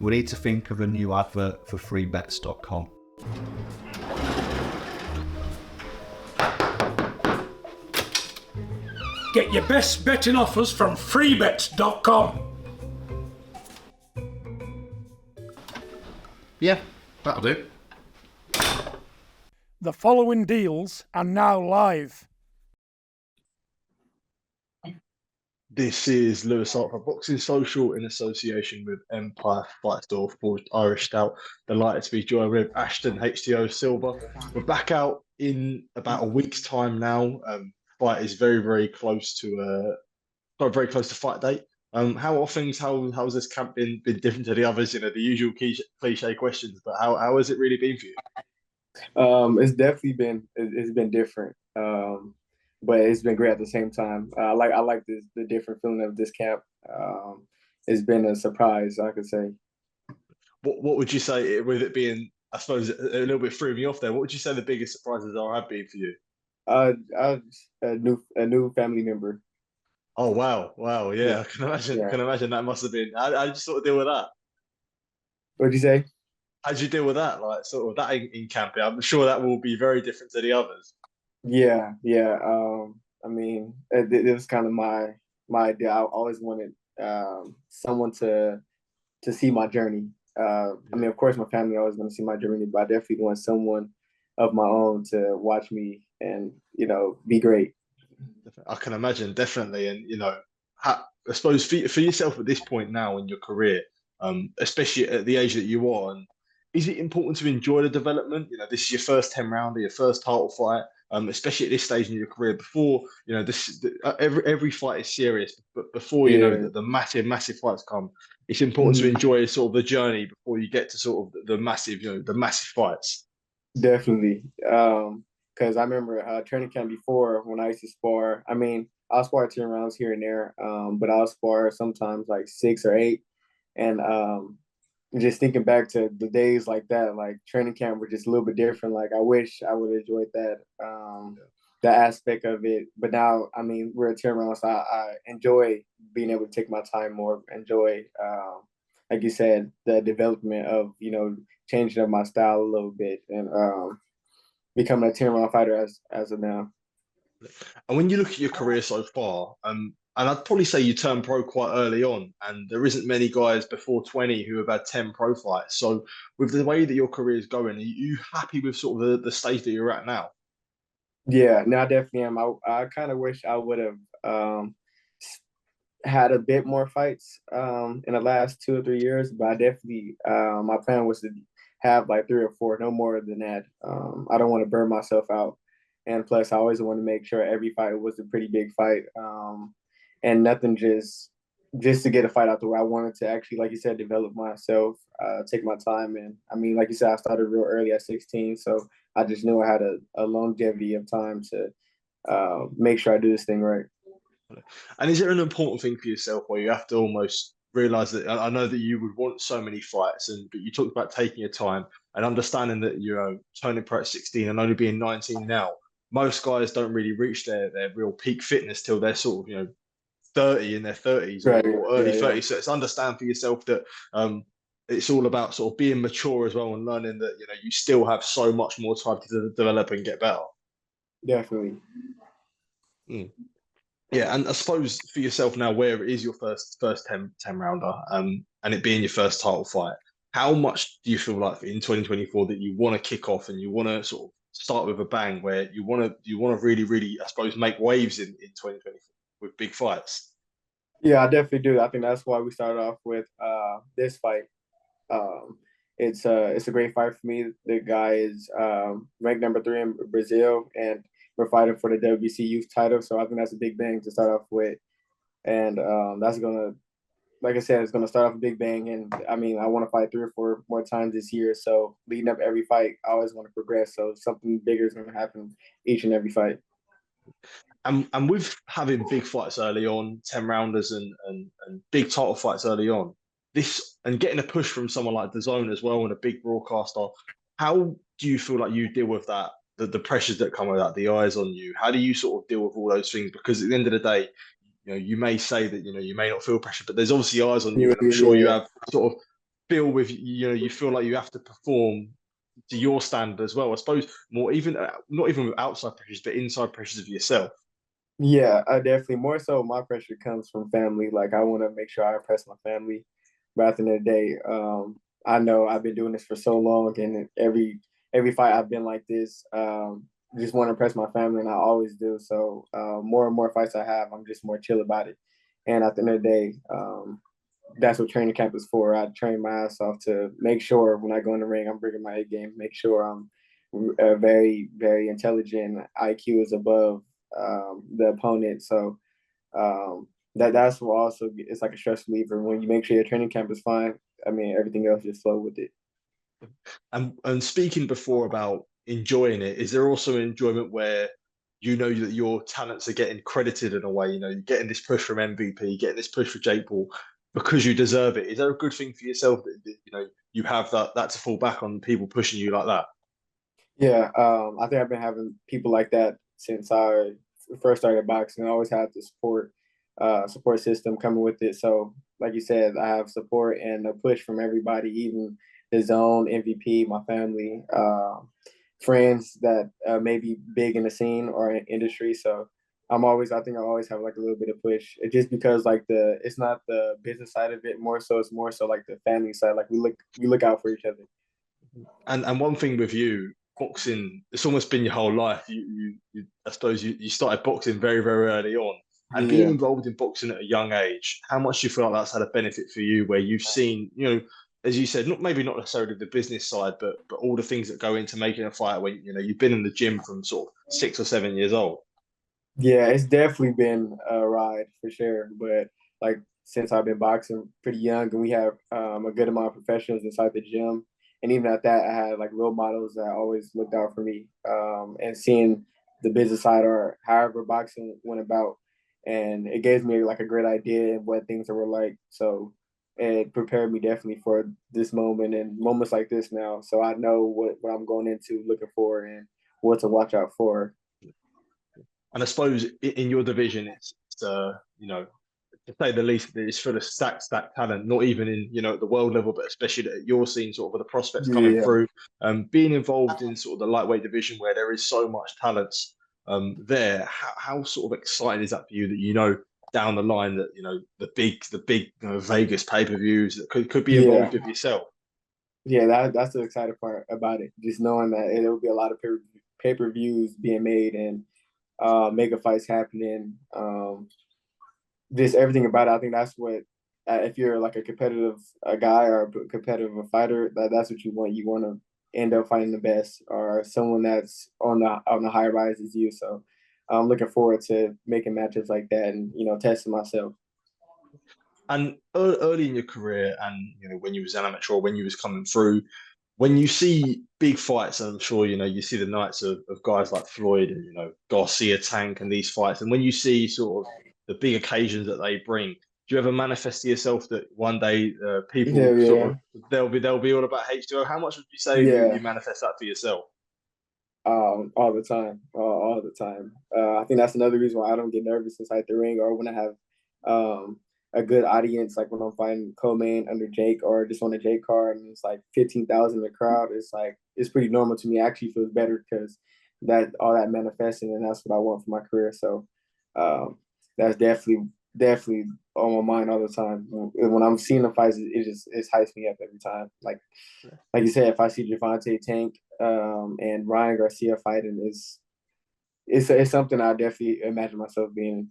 we need to think of a new advert for freebets.com. Get your best betting offers from freebets.com. Yeah, that'll do. The following deals are now live. This is Lewis Hart for Boxing Social in association with Empire Fight Store Forged Irish Stout. Delighted to be joined with Ashton Sylve. We're back out in about a week's time now. Fight is very close to very close to fight date. How are things? How's this camp been different to the others? You know, the usual cliche questions, but how has it really been for you? It's definitely been different. But it's been great at the same time. I like the different feeling of this camp. It's been a surprise, I could say. What would you say, with it being, I suppose, a little bit threw me off there? What would you say the biggest surprises have been for you? A new family member. Oh wow, yeah. I can imagine. Yeah. Can imagine that must have been. How did you sort of deal with that? What'd you say? How did you deal with that? Like sort of that in camping. I'm sure that will be very different to the others. Yeah. I mean, it was kind of my idea. I always wanted someone to see my journey. I mean, of course, my family always want to see my journey, but I definitely want someone of my own to watch me and be great. I can imagine, definitely, and I suppose for yourself at this point now in your career, especially at the age that you are, and is it important to enjoy the development? You know, this is your first 10-rounder, your first title fight. Especially at this stage in your career, before every fight is serious, but before the massive fights come, it's important to enjoy sort of the journey before you get to sort of the massive fights. Definitely, because I remember training camp before when I used to spar. I mean, I'll spar 10 rounds here and there, but I'll spar sometimes like 6 or 8, and just thinking back to the days like that, like training camp were just a little bit different. Like I wish I would have enjoyed that, that aspect of it. But now, I mean, we're at 10 rounds, so I enjoy being able to take my time more, enjoy, like you said, the development of, changing up my style a little bit and becoming a 10-round fighter as of now. And when you look at your career so far, and I'd probably say you turned pro quite early on, and there isn't many guys before 20 who have had 10 pro fights. So with the way that your career is going, are you happy with sort of the stage that you're at now? Yeah, no, I definitely am. I kind of wish I would have had a bit more fights in the last 2 or 3 years, but I definitely, my plan was to have like 3 or 4, no more than that. I don't want to burn myself out. And plus, I always want to make sure every fight was a pretty big fight. And nothing just to get a fight out the way. I wanted to actually, like you said, develop myself, take my time. And I mean, like you said, I started real early at 16. So I just knew I had a longevity of time to make sure I do this thing right. And is it an important thing for yourself where you have to almost realize that, I know that you would want so many fights, but you talked about taking your time and understanding that you're turning pro at 16 and only being 19 now. Most guys don't really reach their real peak fitness till they're sort of 30 in their 30s or early 30s. So it's understand for yourself that it's all about sort of being mature as well and learning that you still have so much more time to develop and get better. Definitely. Yeah, and I suppose for yourself now, where it is your first 10 rounder, and it being your first title fight, how much do you feel like in 2024 that you want to kick off and you want to sort of start with a bang, where you want to really, I suppose, make waves in 2024 with big fights? Yeah, I definitely do. I think that's why we started off with this fight. It's a great fight for me. The guy is ranked number 3 in Brazil, and we're fighting for the WBC youth title. So I think that's a big bang to start off with. And that's going to, like I said, it's going to start off a big bang. And I mean, I want to fight 3 or 4 more times this year. So leading up every fight, I always want to progress. So something bigger is going to happen each and every fight. And with having big fights early on, 10 rounders and big title fights early on, this and getting a push from someone like DAZN as well and a big broadcaster, how do you feel like you deal with that? The pressures that come with that, the eyes on you. How do you sort of deal with all those things? Because at the end of the day, you may say that you may not feel pressure, but there's obviously eyes on you, and I'm sure you have sort of feel with you feel like you have to perform to your standard as well. I suppose more even not even with outside pressures, but inside pressures of yourself. Yeah, I definitely more so my pressure comes from family. Like I want to make sure I impress my family. But at the end of the day, I know I've been doing this for so long, and every fight I've been like this. Just want to impress my family, and I always do. So more and more fights I have, I'm just more chill about it. And at the end of the day, that's what training camp is for. I train my ass off to make sure when I go in the ring, I'm bringing my A game. Make sure I'm very, very intelligent. IQ is above the opponent. So that's what also it's like a stress reliever. When you make sure your training camp is fine, I mean everything else just flow with it. And speaking before about enjoying it, is there also enjoyment where you know that your talents are getting credited in a way? You know, you're getting this push from MVP, getting this push for Jake Paul because you deserve it. Is there a good thing for yourself that you have that to fall back on, people pushing you like that? Yeah, I think I've been having people like that since I first started boxing. I always had the support system coming with it. So, like you said, I have support and a push from everybody, even the zone, MVP, my family, friends that may be big in the scene or in industry. So, I think I always have like a little bit of push. It's just because like it's not the business side of it. It's more so like the family side. Like we look out for each other. And one thing with you, boxing, it's almost been your whole life. I suppose you started boxing very, very early on. And being Yeah. involved in boxing at a young age, how much do you feel like that's had a benefit for you where you've seen, as you said, maybe not necessarily the business side, but all the things that go into making a fight when, you've been in the gym from sort of 6 or 7 years old. Yeah, it's definitely been a ride for sure. But like since I've been boxing pretty young, and we have a good amount of professionals inside the gym, and even at that, I had like role models that always looked out for me. And seeing the business side or however boxing went about, and it gave me like a great idea of what things were like. So it prepared me definitely for this moment and moments like this now. So I know what I'm going into, looking for, and what to watch out for. And I suppose in your division, to say the least, it's full of stacked talent, not even in, at the world level, but especially at your scene, sort of with the prospects coming Yeah. through. Being involved in sort of the lightweight division where there is so much talent there, how sort of exciting is that for you that down the line that, the big Vegas pay-per-views that could be involved Yeah. with yourself? Yeah, that's the exciting part about it. Just knowing that there will be a lot of pay-per-views being made and mega fights happening. Just everything about it. I think that's what if you're like a competitive guy or a competitive fighter, that's what you want. You want to end up fighting the best or someone that's on the high rise as you. So I'm looking forward to making matches like that and testing myself. And early in your career, and when you was an amateur, when you was coming through, when you see big fights, and I'm sure you see the nights of guys like Floyd and Garcia, Tank, and these fights, and when you see sort of the big occasions that they bring, do you ever manifest to yourself that one day Yeah, people sort yeah, of they'll be all about H2O? How much would you say you yeah. manifest that for yourself? All the time, all the time. I think that's another reason why I don't get nervous inside the ring or when I have um, a good audience, like when I'm fighting co-main under Jake or just on a Jake card and it's like 15,000 in the crowd. It's like it's pretty normal to me. It actually feels better because that all that manifesting and that's what I want for my career. So that's definitely on my mind all the time. When I'm seeing the fights, it hypes me up every time. Like you said, if I see Javante Tank and Ryan Garcia fighting, it's something I definitely imagine myself being.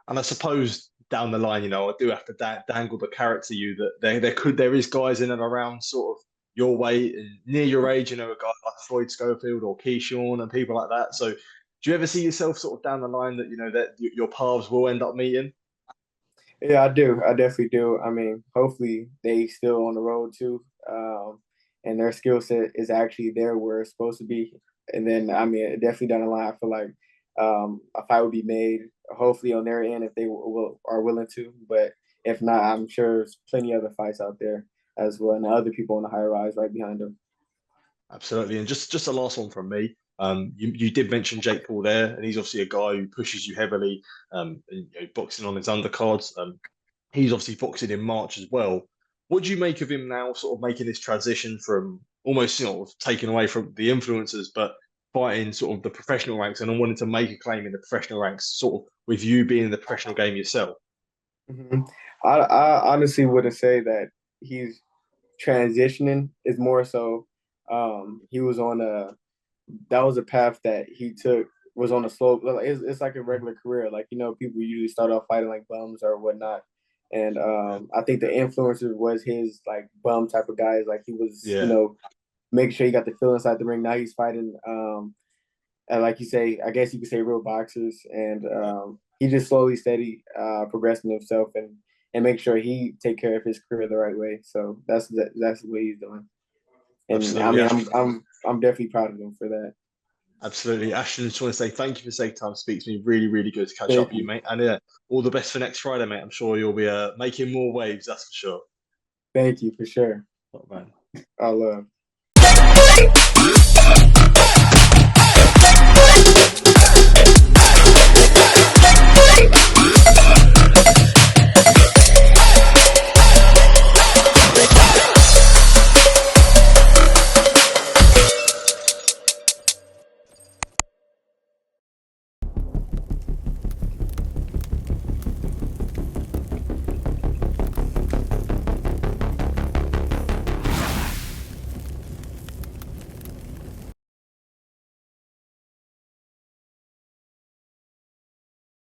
And I suppose down the line, I do have to dangle the carrot to you that there is guys in and around sort of your weight and near your age, a guy like Floyd Schofield or Keyshawn and people like that. So do you ever see yourself sort of down the line that that your paths will end up meeting? Yeah, I do. I definitely do. I mean, hopefully they still on the road too, and their skill set is actually there where it's supposed to be. And then, I mean, definitely down the line, I feel like a fight would be made. Hopefully on their end if they are willing to, but if not, I'm sure there's plenty other fights out there as well, and other people on the high rise right behind them. Absolutely. And just the last one from me. You did mention Jake Paul there, and he's obviously a guy who pushes you heavily, and, boxing on his undercards. He's obviously boxing in March as well. What do you make of him now, sort of making this transition from almost, taking away from the influencers, but fighting sort of the professional ranks and then wanting to make a claim in the professional ranks, sort of with you being in the professional game yourself? Hmm. I honestly wouldn't say that he's transitioning. Is more so he was on a that was a path that he took was on a slope. It's like a regular career. Like, people usually start off fighting like bums or whatnot. And I think the influencer was his like bum type of guys. Like he was, Yeah, making sure he got the feel inside the ring. Now he's fighting, and like you say, I guess you could say real boxers. And he just slowly, steady, progressing himself and make sure he take care of his career the right way. So that's what he's doing. And I absolutely. mean, I'm definitely proud of him for that. Absolutely. Ashton, just want to say thank you for taking time to speak to me. Really, really good to catch up Thank with you, you. mate. And all the best for next Friday, mate. I'm sure you'll be making more waves, that's for sure. Thank you for sure. Top man. I love.